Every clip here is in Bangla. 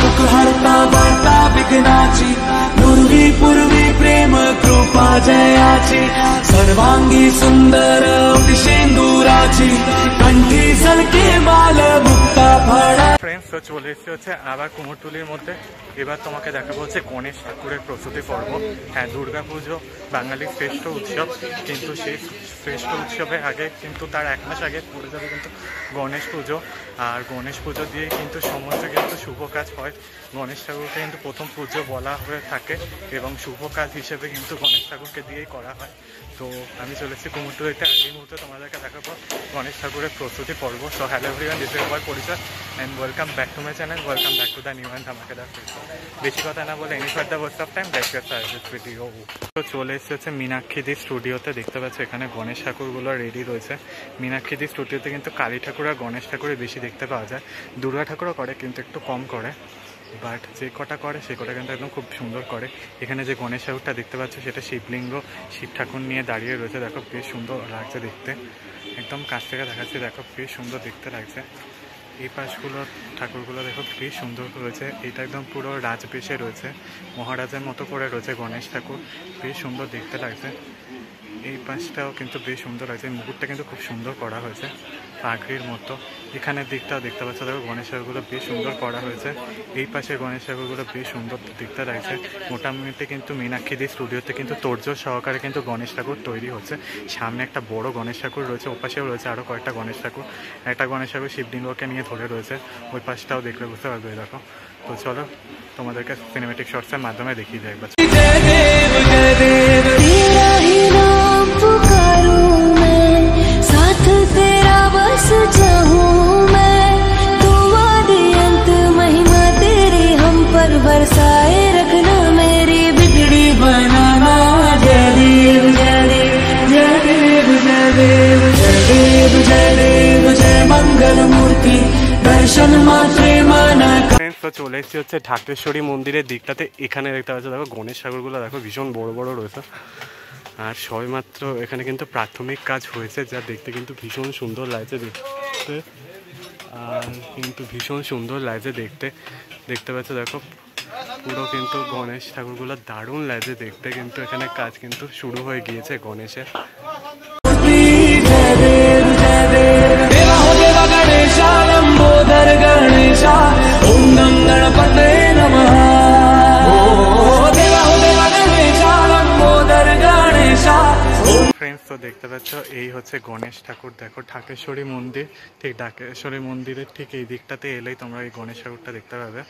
दुःख हरता वार्ता विघ्नाची पूर्वी पूर्वी प्रेम कृपा जयाची सर्वांगी सुंदर शेंदुराची कंठी झलके माल मुक्ता फळा। फ्रेंड्स तो चले एসেছি হচ্ছে আবার কুমোরটুলির মধ্যে। এবার তোমাকে দেখাবো হচ্ছে গণেশ ঠাকুরের প্রস্তুতি পর্ব। হ্যাঁ, দুর্গাপুজো বাঙালির শ্রেষ্ঠ উৎসব, কিন্তু সেই শ্রেষ্ঠ উৎসবের আগে কিন্তু তার এক মাস আগে পড়ে যাবে কিন্তু গণেশ পুজো। আর গণেশ পুজো দিয়ে কিন্তু সমস্ত কিন্তু শুভ কাজ হয়। গণেশ ঠাকুরকে কিন্তু প্রথম পুজো বলা হয়ে থাকে এবং শুভ কাজ হিসেবে কিন্তু গণেশ ঠাকুরকে দিয়েই করা হয়। তো আমি চলে এসেছি কুমোরটুলিতে, এই মুহূর্তে তোমাদেরকে দেখাবো গণেশ ঠাকুরের প্রস্তুতি পর্ব। So hello everyone, this is আমার পরিচয় and welcome back to my channel, welcome back to the new and ধামাকাদার ভিডিও। বেশি কথা না বলে any further waste of time let's get started with video. তো চলে এসেছে মীনাক্ষীদি স্টুডিওতে। দেখতে পাচ্ছ এখানে গণেশ ঠাকুরগুলো রেডি রয়েছে। মীনাক্ষীদি স্টুডিওতে কিন্তু কালী ঠাকুর আর গণেশ ঠাকুরই বেশি দেখতে পাওয়া যায়। দুর্গা ঠাকুরও করে কিন্তু একটু কম করে, বাট যে কটা করে সে কটা কিন্তু একদম খুব সুন্দর করে। এখানে যে গণেশ ঠাকুরটা দেখতে পাচ্ছ সেটা শিবলিঙ্গ, শিব ঠাকুর নিয়ে দাঁড়িয়ে রয়েছে। দেখো বেশ সুন্দর লাগছে দেখতে, একদম কাছ থেকে দেখাচ্ছি, দেখো বেশ সুন্দর দেখতে লাগছে। এই পাশগুলো ঠাকুরগুলো দেখো বেশ সুন্দর রয়েছে। এটা একদম পুরো রাজবেশে রয়েছে, মহারাজের মতো করে রয়েছে গণেশ ঠাকুর, বেশ সুন্দর দেখতে লাগছে। এই পাশটাও কিন্তু বেশ সুন্দর লাগছে, মুকুটটা কিন্তু খুব সুন্দর করা হয়েছে পাগড়ির মতো। এখানের দিকটাও দেখতে পাচ্ছ দেখো গণেশ ঠাকুরগুলো বেশ সুন্দর করা হয়েছে। এই পাশে গণেশ ঠাকুরগুলো বেশ সুন্দর দেখতে লাগছে। মোটামুটি কিন্তু মীনাক্ষীদি স্টুডিওতে কিন্তু তোড়জোড় সহকারে কিন্তু গণেশ ঠাকুর তৈরি হচ্ছে। সামনে একটা বড় গণেশ ঠাকুর রয়েছে, ও পাশেও রয়েছে আরও কয়েকটা গণেশ ঠাকুর। একটা গণেশ ঠাকুর শিবলিঙ্গকে নিয়ে ধরে রয়েছে, ওই পাশটাও দেখলে বুঝতে পারবে। দেখো, তো চলো তোমাদেরকে সিনেমেটিক শর্টসের মাধ্যমে দেখিয়ে দেয় একবার। बरसाए रखना मेरी बिगड़ी बनाना। जय देव जय देव जय देव जय देव जय देव जय देव जय मंगल मूर्ति दर्शन मात्रे माना। তো চলে এসেছি হচ্ছে ঢাকেশ্বরী মন্দিরের দিকটাতে। এখানে দেখতে পাচ্ছ দেখো গণেশ ঠাকুরগুলো দেখো ভীষণ বড় বড় রয়েছে। আর সবেমাত্র এখানে কিন্তু প্রাথমিক কাজ হয়েছে, যা দেখতে কিন্তু ভীষণ সুন্দর লাগছে দেখতে। আর কিন্তু ভীষণ সুন্দর লাগছে দেখতে, দেখতে পাচ্ছ দেখো পুরো কিন্তু গণেশ ঠাকুরগুলো দারুণ লাগছে দেখতে। কিন্তু এখানে কাজ কিন্তু শুরু হয়ে গিয়েছে গণেশের। ফ্রেন্ডস তো দেখতে পাচ্ছ এই হচ্ছে গণেশ ঠাকুর। দেখো ঢাকেশ্বরী মন্দির, ঠিক ঢাকেশ্বরী মন্দিরের ঠিক এই দিকটাতে এলেই তোমরা এই গণেশ ঠাকুরটা দেখতে পাবে।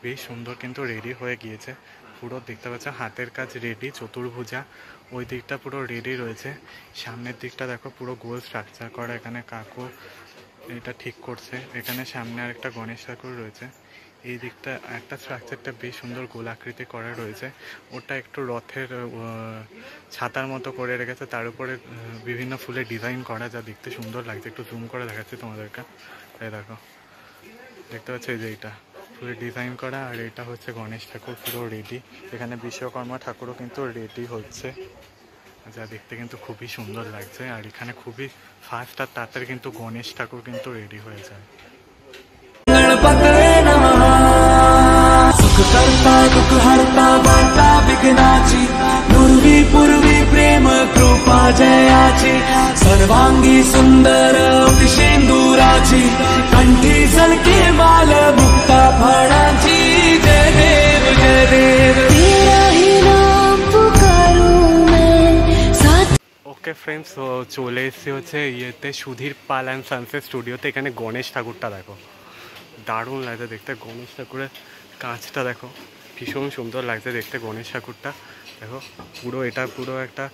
বেশ সুন্দর কিন্তু রেডি হয়ে গিয়েছে পুরো, দেখতে পাচ্ছ হাতের কাজ রেডি, চতুর্ভুজা ওই দিকটা পুরো রেডি রয়েছে। সামনের দিকটা দেখো পুরো গোল স্ট্রাকচার করা, এখানে কাকু এটা ঠিক করছে। এখানে সামনে আর একটা গণেশ ঠাকুর রয়েছে। এই দিকটা একটা স্ট্রাকচারটা বেশ সুন্দর গোল আকৃতি করা রয়েছে, ওটা একটু রথের ছাতার মতো করে রেখেছে, তার উপরে বিভিন্ন ফুলের ডিজাইন করা, যা দেখতে সুন্দর লাগছে। একটু জুম করে দেখাচ্ছি তোমাদেরকে, এই দেখো দেখতে পাচ্ছ এই যে এইটা ফুলের ডিজাইন করা। আর এটা হচ্ছে গণেশ ঠাকুর পুরো রেডি। এখানে বিশ্বকর্মা ঠাকুরও কিন্তু রেডি হচ্ছে, যা দেখতে কিন্তু খুবই সুন্দর লাগছে। আর এখানে খুবই ফাস্ট আর তাড়াতাড়ি কিন্তু গণেশ ঠাকুর কিন্তু রেডি হয়ে যায়। सुख करता दुःख हरता वार्ता विघ्नाची पूर्वी पूर्वी प्रेम कृपा जयाची सर्वांगी सुंदर शेंदुराची कंठी झलके माल मुक्ता फळाची। जय देव जय देव तेरा ही नाम पुकारूं मैं साथ। ওকে ফ্রেন্ডস, তো চলে এসেছি হচ্ছে ইয়েতে সুধীর পাল অ্যান্ড সানসেট স্টুডিওতে। এখানে গণেশ ঠাকুরটা দেখো দারুণ লাগছে দেখতে। গণেশ ঠাকুরের কাজটা দেখো ভীষণ সুন্দর লাগছে দেখতে। গণেশ ঠাকুরটা দেখো পুরো এটা পুরো একটা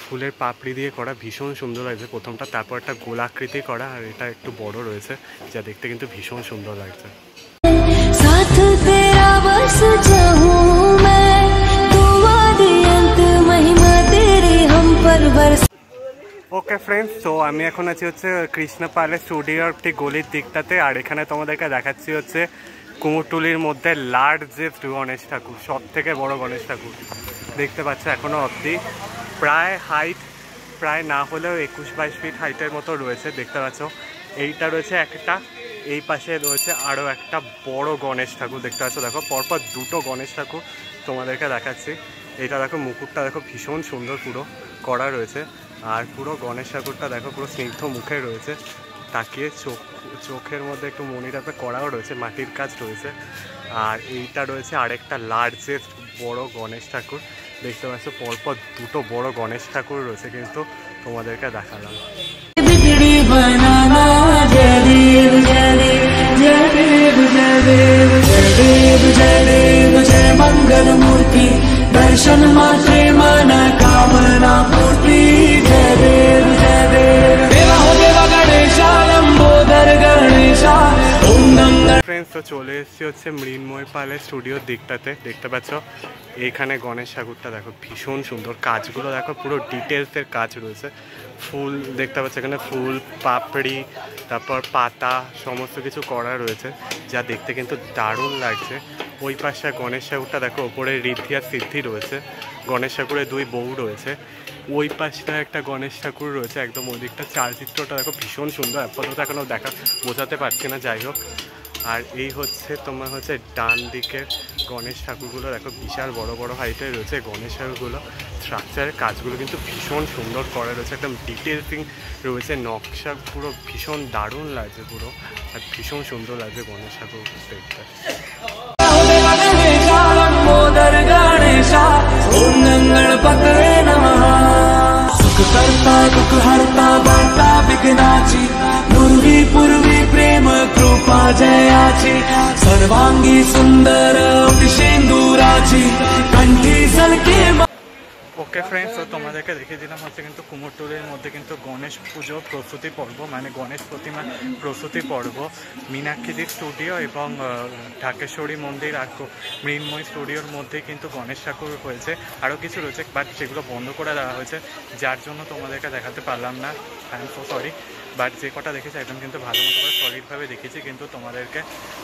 ফুলের পাপড়ি দিয়ে করা, ভীষণ সুন্দর লাগছে প্রথমটা। তারপর একটা গোল আকৃতি করা, আর এটা একটু বড় রয়েছে, যা দেখতে কিন্তু ভীষণ সুন্দর লাগছে। ওকে ফ্রেন্ডস, তো আমি এখন আছি হচ্ছে কৃষ্ণ পালের স্টুডিওর ঠিক গলির দিকটাতে। আর এখানে তোমাদেরকে দেখাচ্ছি হচ্ছে কুমোরটুলির মধ্যে লার্জেস্ট গণেশ ঠাকুর, সব থেকে বড় গণেশ ঠাকুর দেখতে পাচ্ছ এখনও অবধি। প্রায় হাইট প্রায় না হলেও 21-22 ফিট হাইটের মতো রয়েছে দেখতে পাচ্ছ। এইটা রয়েছে একটা, এই পাশে রয়েছে আরও একটা বড় গণেশ ঠাকুর দেখতে পাচ্ছ, দেখো পরপর দুটো গণেশ ঠাকুর তোমাদেরকে দেখাচ্ছি। এটা দেখো মুকুটটা দেখো ভীষণ সুন্দর পুরো করা রয়েছে, আর পুরো গণেশ ঠাকুরটা দেখো পুরো স্নিগ্ধ মুখে রয়েছে, তাকিয়ে চোখের মধ্যে একটু মনি টাইপের করাও রয়েছে, মাটির কাজ রয়েছে। আর এইটা রয়েছে আরেকটা লার্জেস্ট বড় গণেশ ঠাকুর দেখতে পাচ্ছ, পরপর দুটো বড় গণেশ ঠাকুর রয়েছে, কিন্তু তোমাদেরকে দেখালাম। बिगड़ी बनाना जय देव जय देव जय देव जय देव जय देव जय देव जय मंगल मूर्ति दर्शन मात्रे मन कामना पूर्ति जय देव जय देव देवा हो देवा गणेशा लंबोदर गणेशा ओम नमः। ফ্রেন্ডস, তো চলে এসেছি হচ্ছে মৃন্ময় পালের স্টুডিওর দিকটাতে, দেখতে পাচ্ছ এইখানে গণেশ ঠাকুরটা দেখো ভীষণ সুন্দর, কাজগুলো দেখো পুরো ডিটেলসের কাজ রয়েছে, ফুল দেখতে পাচ্ছ এখানে ফুল পাপড়ি তারপর পাতা সমস্ত কিছু করা রয়েছে, যা দেখতে কিন্তু দারুণ লাগছে। ওই পাশে গণেশ ঠাকুরটা দেখো ওপরে ঋদ্ধি আর সিদ্ধি রয়েছে, গণেশ ঠাকুরের দুই বউ রয়েছে। ওই পাশটা একটা গণেশ ঠাকুর রয়েছে একদম ওই দিকটা, চালচিত্রটা দেখো ভীষণ সুন্দর, আপাতত এখনও বোঝাতে পারছি না, যাই হোক। আর এই হচ্ছে তোমার হচ্ছে ডান দিকের গণেশ ঠাকুরগুলো দেখো বিশাল বড় বড় হাইটের রয়েছে গণেশ ঠাকুরগুলো, স্ট্রাকচারের কাজগুলো কিন্তু ভীষণ সুন্দর করা রয়েছে, একদম ডিটেলসিং রয়েছে, নকশা পুরো ভীষণ দারুণ লাগছে পুরো, আর ভীষণ সুন্দর লাগছে গণেশ ঠাকুর দেখতে। सुख करता दुख हरता वार्ता विघ्नाची पूर्वी पूर्वी प्रेम कृपा जयाची सर्वांगी सुंदर विशेंदुराची कंठी सलके। ওকে ফ্রেন্ডস, তো তোমাদেরকে দেখিয়ে দিলাম হচ্ছে কিন্তু কুমোরটুলির মধ্যে কিন্তু গণেশ পুজো প্রস্তুতি পর্ব, মানে গণেশ প্রতিমা প্রস্তুতি পর্ব মীনাক্ষী স্টুডিও এবং ঢাকেশ্বরী মন্দির আর মৃন্ময় স্টুডিওর মধ্যে কিন্তু গণেশ ঠাকুর হয়েছে, আরও কিছু রয়েছে বাট সেগুলো বন্ধ করে দেওয়া হয়েছে, যার জন্য তোমাদেরকে দেখাতে পারলাম না, I am so sorry. But যে কটা দেখেছি একদম কিন্তু ভালো মতো করে সলিডভাবে দেখেছি কিন্তু তোমাদেরকে।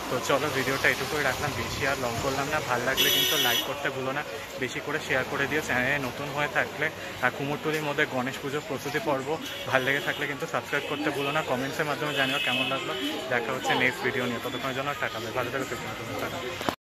তো চলো ভিডিওটা এটুকুই রাখলাম, বেশি আর লং করলাম না। ভালো লাগলে কিন্তু লাইক করতে ভুলো না, বেশি করে শেয়ার করে দিও। চ্যানেলে নতুন হয়ে থাকলে আর কুমোরটুলির মধ্যে গণেশ পুজোর প্রস্তুতি পর্ব ভালো লেগে থাকলে কিন্তু সাবস্ক্রাইব করতে ভুলো না। কমেন্টসের মাধ্যমে জানিও কেমন লাগলো। দেখা হচ্ছে নেক্সট ভিডিও নিয়ে, ততক্ষণের জন্য টাটা, ভালো থাকো।